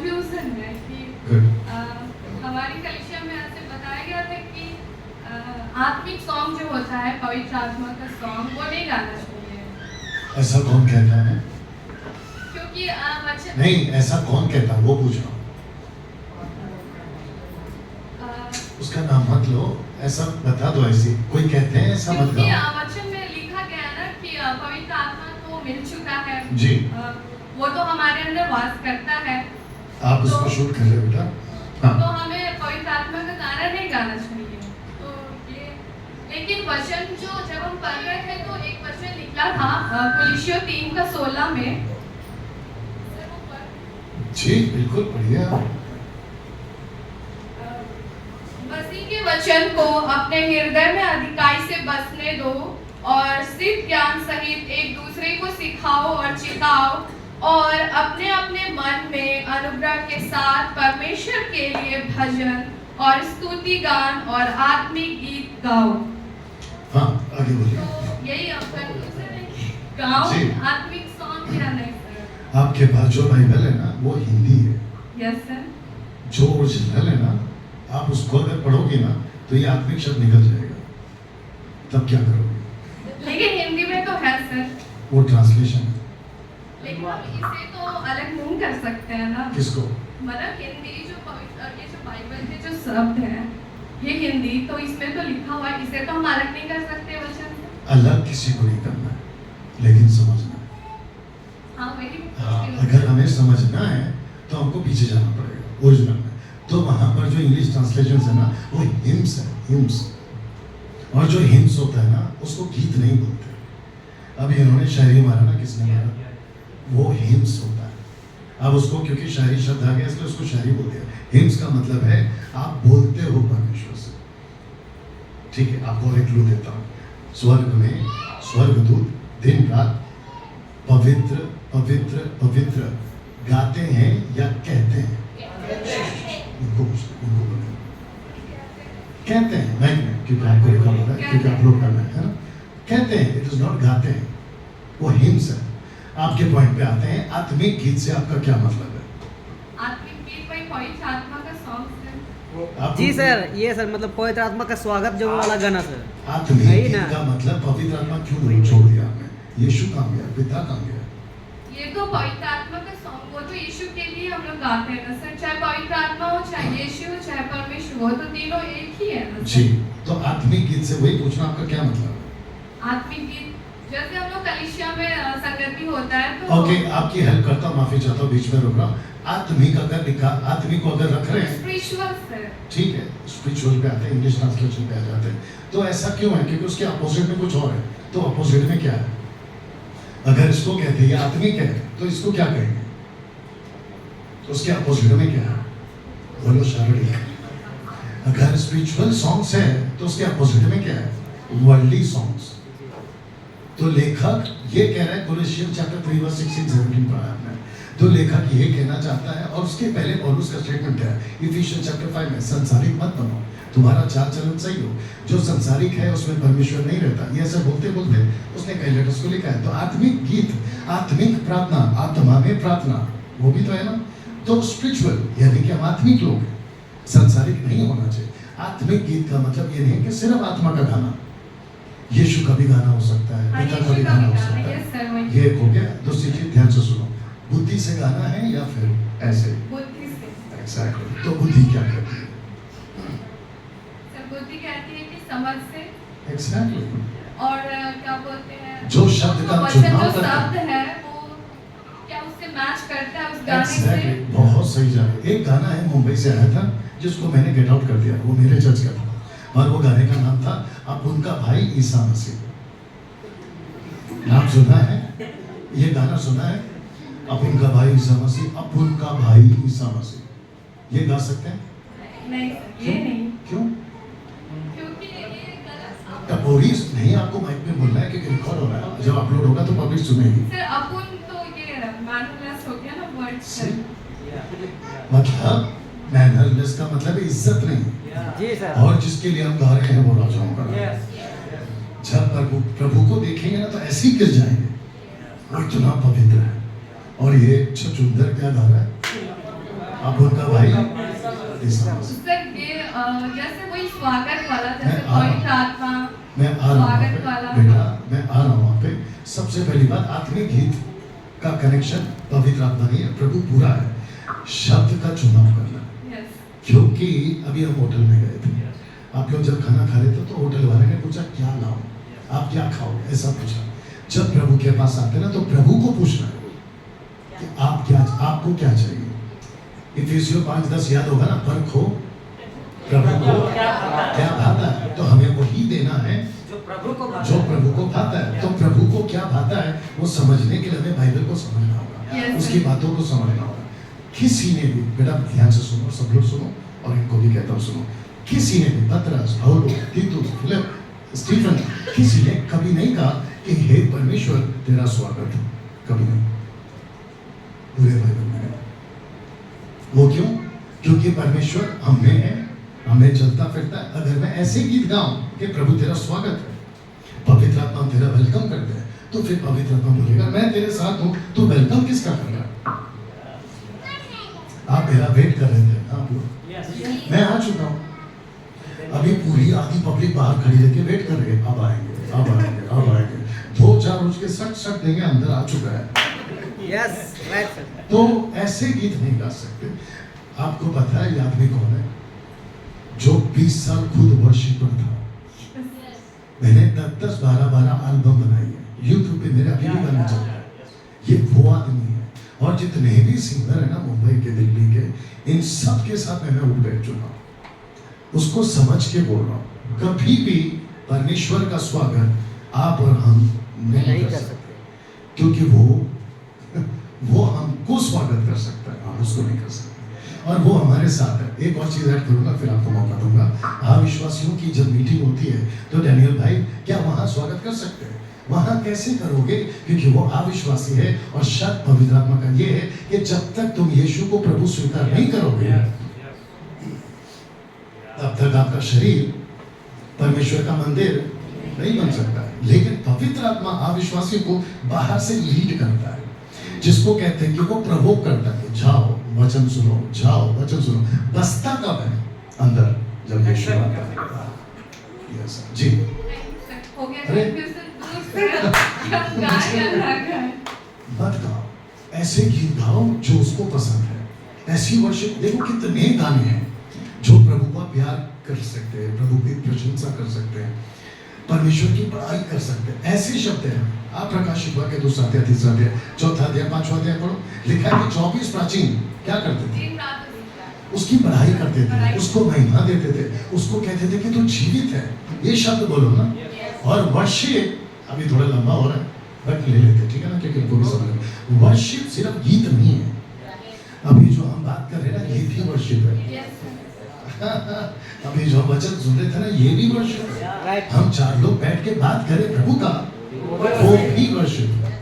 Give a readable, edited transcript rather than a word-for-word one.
Confusion है कि Good. हमारी कलिसिया में ऐसे बताया गया था कि आत्मिक सॉन्ग जो होता है पवित्र आत्मा का सॉन्ग वो नहीं गाना चाहिए। ऐसा कौन कहता है? क्योंकि वचन नहीं, ऐसा कौन कहता है वो पूछ रहा हूँ। उसका नाम मत लो, ऐसा बता दो। ऐसी कोई कहते हैं ऐसा मत क्योंकि गाओ। वचन में लिखा गया ना कि पवित्र आत्मा तो मिल चुका है जी। वो तो हमारे अंदर वास करता है। आप उसको शूट कर रहे हो बेटा? तो हाँ। हमें पवित्र आत्मा का गाना नहीं गाना चाहिए। तो ये लेकिन वचन जो जब हम पढ़ रहे थे तो एक वचन निकला था कुलिस्सियों 3:16 में। जी बिल्कुल बढ़िया। मसीह के वचन को अपने हृदय में अधिकाई से बसने दो और सिद्ध ज्ञान सहित एक दूसरे को सिखाओ और चिताओ और अपने अपने मन में अनुग्रह के साथ परमेश्वर के लिए भजन और स्तुति गान और आत्मिक गीत गाओ। हाँ आगे बोलिए। तो यही हम कंक्लूजन है कि गाओ जी। आत्मिक सॉन्ग या नहीं सर? आपके पास जो बाइबल है ना वो हिंदी है। Yes sir. जो ओरिजिनल है ना, आप उसको अगर पढ़ोगे ना तो ये आत्मिक शब्द निकल जाएगा। तब क्या करोगे? लेकिन हिंदी में तो है सर। वो ट्रांसलेशन है। लेकिन हम इसे तो अलग नहीं कर सकते हैं ना। किसको? मतलब हिंदी जो पवित्र ये जो बाइबल के जो शब्द है ये हिंदी तो इसमें तो लिखा हुआ है, इसे तो हम अलग नहीं कर सकते वचन से। अलग किसी को नहीं करना है, लेकिन समझना है। हाँ वही। हाँ, अगर हमें समझना है तो हमको पीछे जाना पड़ेगा ओरिजिनल में। तो वहाँ पर जो इंग्लिश ट्रांसलेशन है ना वो हिम्स है, हिम्स। और जो हिम्स होता है ना उसको गीत नहीं बोलते। अभी इन्होंने शायरी मारा ना, किसने मारा? वो हिम्स होता है। अब उसको क्योंकि शायरी शब्द आ गया इसलिए उसको शायरी बोल दिया। हिम्स का मतलब है आप बोलते हो परमेश्वर से। ठीक है, आपको और एक क्लू देता हूँ। स्वर्ग में स्वर्गदूत दिन रात पवित्र पवित्र पवित्र गाते हैं या कहते हैं? उनको बोले कहते हैं। नहीं नहीं, क्योंकि आपको रिकॉर्ड हो रहा है, क्योंकि अपलोड करना है ना। कहते हैं, इट इज नॉट गाते हैं, वो हिम्स है। आपके पॉइंट पे आते हैं। आत्मिक गीत से आपका क्या मतलब है? आत्मिक गीत वही पवित्र आत्मा का सॉन्ग है। आपको- जी सर, ये सर मतलब पवित्र आत्मा का स्वागत जो वाला गाना सर। आत्मिक वही गीत ना। का मतलब पवित्र आत्मा क्यों छोड़ दिया आपने? यीशु कहाँ गया? पिता कहाँ गया? ये तो पवित्र आत्मा का सॉन्ग वो तो यीशु के लिए हम लोग गाते हैं ना सर। चाहे पवित्र आत्मा हो, चाहे यीशु हो, चाहे परमेश्वर हो, तो तीनों एक ही है ना सर। जी, तो आत्मिक गीत से वही पूछना आपका क्या मतलब है? आत्मिक गीत जैसे हम लोग कलिसिया में संगति होता है तो ओके, आपकी हेल्प करता हूँ, माफी चाहता हूँ, बीच में रुक रहा हूँ। आत्मिक अगर लिखा, आत्मिक को अगर रख रहे हैं, स्पिरिचुअल सर। ठीक है, स्पिरिचुअल पे आते हैं, इंग्लिश ट्रांसलेशन पे आ जाते हैं। तो ऐसा क्यों है? क्योंकि उसके अपोजिट में कुछ और है। तो अपोजिट में क्या है? अगर इसको कहते हैं ये आत्मिक है तो इसको क्या कहेंगे? तो उसके अपोजिट में क्या है? बोलो शारीरिक। अगर स्पिरिचुअल सॉन्ग्स है तो उसके अपोजिट में क्या है? Worldly songs. तो लेखक ये कह रहा है, कोलोसियंस चैप्टर 3:16-17 पढ़ा आपने। तो लेखक ये कहना चाहता है, और उसके पहले पौलुस का स्टेटमेंट है इफिशियंस चैप्टर 5 में, संसारिक मत बनो, तुम्हारा चाल चलन सही हो। जो संसारिक है उसमें परमेश्वर नहीं रहता। ये ऐसा बोलते बोलते उसने कई लेटर्स को लिखा है। तो आत्मिक गीत, आत्मिक प्रार्थना, आत्मा में प्रार्थना, वो भी तो है ना। तो स्पिरिचुअल यानी कि हम आत्मिक लोग हैं, संसारिक नहीं होना चाहिए। आत्मिक गीत का मतलब ये नहीं कि सिर्फ आत्मा का गाना। यीशु का भी गाना हो सकता है, पिता का भी गाना हो सकता है। ये एक हो गया। दूसरी चीज ध्यान से सुनो, बुद्धि से गाना है या फिर ऐसे? बुद्धि से। एग्जैक्टली। तो बुद्धि क्या करती है? सर बुद्धि कहती है कि समझ से। एग्जैक्टली। और क्या बोलते हैं जो शब्द का वचन चुनाव जो करते हैं। शब्द है वो क्या उससे मैच करता है उस गाने से। Exactly, बहुत सही जा रहे। एक गाना है मुंबई से आया था जिसको मैंने गेट आउट कर दिया, वो मेरे चर्च का था, और वो गाने का नाम था अब उनका भाई ईसा मसीह। नाम सुना है? ये गाना सुना है? अब उनका भाई ईसा मसीह, अब उनका भाई ईसा मसीह। ये गा सकते हैं? नहीं सर, ये नहीं। क्यों? क्योंकि ये गलत। टपोरी नहीं, आपको माइक में बोलना है क्योंकि रिकॉर्ड हो रहा है। जब अपलोड होगा तो पब्लिक सुनेगी। सर अपुन तो ये मैनुअलाइज हो गया ना वर्ड से। मतलब मैनरलेस का मतलब इज्जत नहीं। जी सर। और जिसके लिए हम गा रहे हैं वो राजाओं का राजा। जब प्रभु को देखेंगे ना तो ऐसे ही गिर जाएंगे, वो इतना पवित्र है। और ये छछूंदर क्या गा रहा है? आप उनका भाई तीसरा मसीह। सर ये जैसे वही स्वागत वाला जैसे मैं आ रहा हूँ। पवित्र आत्मा मैं आ रहा हूँ वहाँ स्वागत पे, वाला। बेटा मैं आ रहा हूँ वहाँ पे। सबसे पहली बात, आत्मिक गीत का कनेक्शन पवित्र आत्मा नहीं है, प्रभु पूरा है। शब्द का चुनाव करना, यस क्योंकि अभी हम होटल में गए थे, आप लोग जब खाना खा रहे थे तो होटल वाले ने पूछा क्या लाओ, आप क्या खाओगे, ऐसा पूछा। जब प्रभु के पास आते ना तो प्रभु को पूछना है कि आप क्या, आपको क्या चाहिए। इफिसियों 5:10 याद होगा ना, परखो प्रभु को क्या भाता है, तो हमें वही देना है जो प्रभु को जो प्रभु को भाता है। तो प्रभु को क्या भाता है वो समझने के लिए हमें बाइबल को समझना होगा, Yes, उसकी sir. बातों को समझना होगा। किसी ने भी, बेटा ध्यान से सुनो, सब लोग सुनो और इनको भी कहता हूँ सुनो, किसी ने भी, पतरस, पौलुस, तीतुस, फिलिप, स्टीफन, किसी ने कभी नहीं कहा कि हे परमेश्वर तेरा स्वागत है, कभी नहीं, पूरे बाइबल में नहीं। वो क्यों? क्योंकि परमेश्वर हमें है, हमें चलता फिरता है। अगर मैं ऐसे गीत गाऊं कि प्रभु तेरा स्वागत है, पवित्र आत्मा तेरा वेलकम करते हैं, तो फिर पवित्र आत्मा बोलेगा मैं तेरे साथ हूं, तो वेलकम किसका कर रहा है? आप मेरा वेट कर रहे थे, आप लोग, मैं आ चुका हूं। अभी पूरी आधी पब्लिक बाहर खड़ी लेके वेट कर रही है, अब आएंगे, अब आएंगे, अब आएंगे। 2-4 रोज के सट सट देंगे, अंदर आ चुका है। Yes right sir. तो ऐसे गीत नहीं गा सकते। आपको पता है ये आदमी कौन है? जो 20 साल खुद वर्शिपर था। मैंने 10-10, 12-12 एल्बम बनाई है, यूट्यूब पे मेरे अभी भी गाने चल रहे हैं। ये वो आदमी है। और जितने भी सिंगर है ना मुंबई के, दिल्ली के, इन सब के साथ मैं उठ बैठ चुका हूँ। उसको समझ के बोल रहा हूँ, कभी भी परमेश्वर का स्वागत आप और हम नहीं कर सकते, क्योंकि वो हमको स्वागत कर सकता है, हम उसको नहीं कर सकते। और वो हमारे साथ है। एक और चीज ऐड करूंगा, फिर आपको मौका दूंगा। अविश्वासियों की जब मीटिंग होती है तो डैनियल भाई क्या वहां स्वागत कर सकते हैं? वहां कैसे करोगे? क्योंकि वो अविश्वासी है। और शर्त पवित्र आत्मा का ये है कि जब तक तुम यीशु को प्रभु स्वीकार नहीं करोगे, तब तक आपका शरीर परमेश्वर का मंदिर नहीं बन सकता है। लेकिन पवित्र आत्मा अविश्वासी को बाहर से लीड करता है, जिसको कहते हैं कि वो प्रवोक करता है, जाओ वचन सुनो, जाओ वचन सुनो। बसता कब है? अंदर, जब यीशु आता है। यस जी, हो गया अरे। कंफ्यूजन मत गाओ, ऐसे गीत गाओ जो उसको पसंद है। ऐसी वर्शिप, देखो कितने गाने हैं जो प्रभु का प्यार कर सकते हैं, प्रभु की प्रशंसा कर सकते हैं, परमेश्वर की बड़ाई कर सकते हैं। ऐसे शब्द हैं। आप प्रकाशित हुआ के 2 अध्याय, 3 अध्याय, 4 अध्याय, 5 अध्याय पढ़ो। लिखा है कि 24 प्राचीन क्या करते थे? दिन रात उसी उसकी बढ़ाई करते थे, उसको महिमा देते थे, उसको कहते थे कि तू जीवित है। ये शब्द बोलो ना। और वर्शिप, अभी थोड़ा लंबा हो रहा है बट ले लेते, ठीक है ना, क्योंकि पूरी समझ। वर्शिप सिर्फ गीत नहीं है। अभी जो हम बात कर रहे हैं ना, ये भी वर्शिप है। अभी जो वचन सुन रहे थे ना, ये भी वर्शिप है। राइट। हम 4 लोग बैठ के बात करें प्रभु का, वो भी वर्शिप है।